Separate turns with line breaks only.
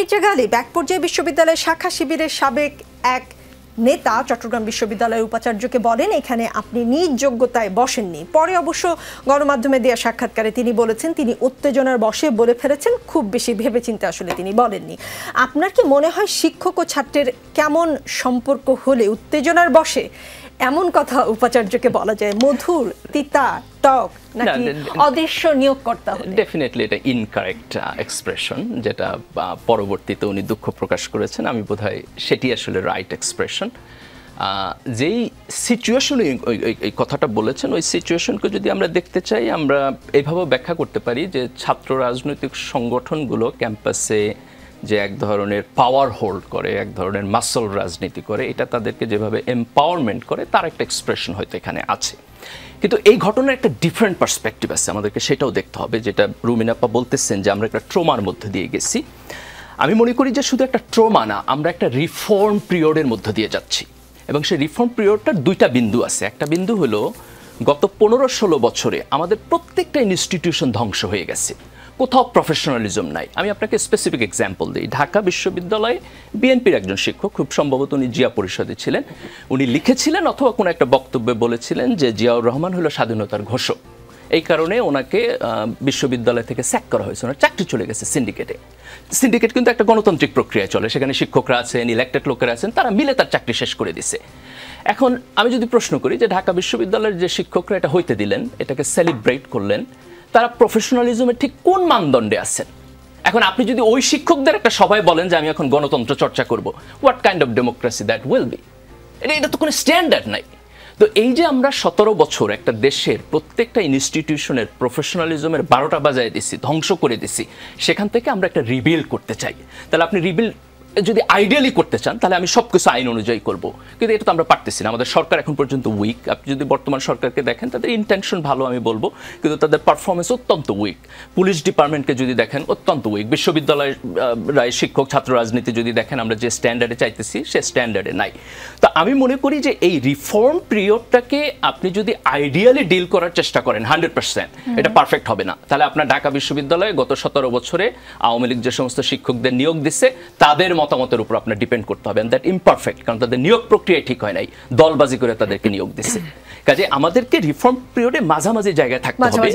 মির্জা গালিব এক পর্যায়ে বিশ্ববিদ্যালয়ের শাখা শিবিরের সাবেক এক নেতা চট্টগ্রাম বিশ্ববিদ্যালয়ের উপাচার্যকে বলেন এখানে আপনি নিজ যোগ্যতায় বসেননি। পরে অবশ্য গণমাধ্যমে দেওয়া সাক্ষাৎকারে তিনি বলেছেন তিনি উত্তেজনার বশে বলে ফেলেছেন, খুব বেশি ভেবেচিন্তে আসলে তিনি বলেননি। আপনার কি মনে হয় শিক্ষক ও ছাত্রের কেমন সম্পর্ক হলে উত্তেজনার বশে এমন কথা উপাচার্যকে বলা যায়? মধুর, তিতা, টক নাকি অদৃশ্য নিয়োগকর্তা?
ডেফিনেটলি এটা ইনকারেক্ট এক্সপ্রেশন, যেটা পরবর্তীতে উনি দুঃখ প্রকাশ করেছেন। আমি বোধহয় সেটি আসলে রাইট এক্সপ্রেশন। যেই সিচুয়েশনে এই কথাটা বলেছেন, ওই সিচুয়েশনকে যদি আমরা দেখতে চাই, আমরা এইভাবে ব্যাখ্যা করতে পারি যে ছাত্র রাজনৈতিক সংগঠনগুলো ক্যাম্পাসে যে এক ধরনের পাওয়ার হোল্ড করে, এক ধরনের মাসল রাজনীতি করে, এটা তাদেরকে যেভাবে এম্পাওয়ারমেন্ট করে তার একটা এক্সপ্রেশন হয়তো এখানে আছে। কিন্তু এই ঘটনার একটা ডিফারেন্ট পার্সপেক্টিভ আছে, আমাদেরকে সেটাও দেখতে হবে। যেটা রুমিন আপা বলতেছেন যে আমরা একটা ট্রমার মধ্যে দিয়ে গেছি, আমি মনে করি যে শুধু একটা ট্রমা না, আমরা একটা রিফর্ম পিরিয়ডের মধ্যে দিয়ে যাচ্ছি। এবং সেই রিফর্ম পিরিয়ডটার দুইটা বিন্দু আছে। একটা বিন্দু হলো গত 15-16 বছরে আমাদের প্রত্যেকটা ইনস্টিটিউশন ধ্বংস হয়ে গেছে, কোথাও প্রফেশনালিজম নাই। আমি আপনাকে স্পেসিফিক এক্সাম্পল দিই। ঢাকা বিশ্ববিদ্যালয়ে বিএনপির একজন শিক্ষক, খুব সম্ভবত উনি জিয়া পরিষদে ছিলেন, উনি লিখেছিলেন অথবা কোনো একটা বক্তব্যে বলেছিলেন যে জিয়াউর রহমান হলো স্বাধীনতার ঘোষক। এই কারণে ওনাকে বিশ্ববিদ্যালয় থেকে স্যাক করা হয়েছে, ওনার চাকরি চলে গেছে সিন্ডিকেটে। সিন্ডিকেট কিন্তু একটা গণতান্ত্রিক প্রক্রিয়ায় চলে, সেখানে শিক্ষকরা আছেন, ইলেক্টেড লোকেরা আছেন, তারা মিলে তার চাকরি শেষ করে দিছে। এখন আমি যদি প্রশ্ন করি যে ঢাকা বিশ্ববিদ্যালয়ের যে শিক্ষকরা এটা হইতে দিলেন, এটাকে সেলিব্রেট করলেন, তারা প্রফেশনালিজমের ঠিক কোন মানদণ্ডে আছেন? এখন আপনি যদি ওই শিক্ষকদের একটা সবাই বলেন যে আমি এখন গণতন্ত্র চর্চা করব, what kind of democracy that will be? এটা তো কোনো স্ট্যান্ডার্ড নাই। তো এই যে আমরা 17 বছর একটা দেশের প্রত্যেকটা ইনস্টিটিউশনের প্রফেশনালিজমের 12টা বাজায় দিছি, ধ্বংস করে দিছি, সেখান থেকে আমরা একটা রিবিল্ড করতে চাই। তাহলে আপনি রিবিল্ড যদি আইডিয়ালি করতে চান তাহলে আমি সব কিছু আইন অনুযায়ী করব, কিন্তু এটা তো আমরা পারতেছি না। আমাদের সরকার এখন পর্যন্ত উইক। আপনি যদি বর্তমান সরকারকে দেখেন, তাদের ইন্টেনশন ভালো আমি বলবো, কিন্তু তাদের পারফরমেন্স অত্যন্ত উইক। পুলিশ ডিপার্টমেন্টকে যদি দেখেন, অত্যন্ত উইক। বিশ্ববিদ্যালয়ের শিক্ষক ছাত্র রাজনীতি যদি দেখেন, আমরা যে স্ট্যান্ডার্ডে চাইতেছি সে স্ট্যান্ডার্ডে নাই। তো আমি মনে করি যে এই রিফর্ম পিরিয়ডটাকে আপনি যদি আইডিয়ালি ডিল করার চেষ্টা করেন 100%, এটা পারফেক্ট হবে না। তাহলে আপনার ঢাকা বিশ্ববিদ্যালয়ে গত 17 বছরে আওয়ামী লীগ যে সমস্ত শিক্ষকদের নিয়োগ দিচ্ছে, তাদের মতামতের উপর আপনার ডিপেন্ড করতে হবে, দ্যাট ইমপারফেক্ট, কারণ তাদের নিয়োগ প্রক্রিয়া ঠিক হয় নাই, দলবাজি করে তাদেরকে নিয়োগ দিচ্ছে। কাজে আমাদেরকে রিফর্ম পিরিয়ডে মাঝামাঝি জায়গায় থাকতে হবে।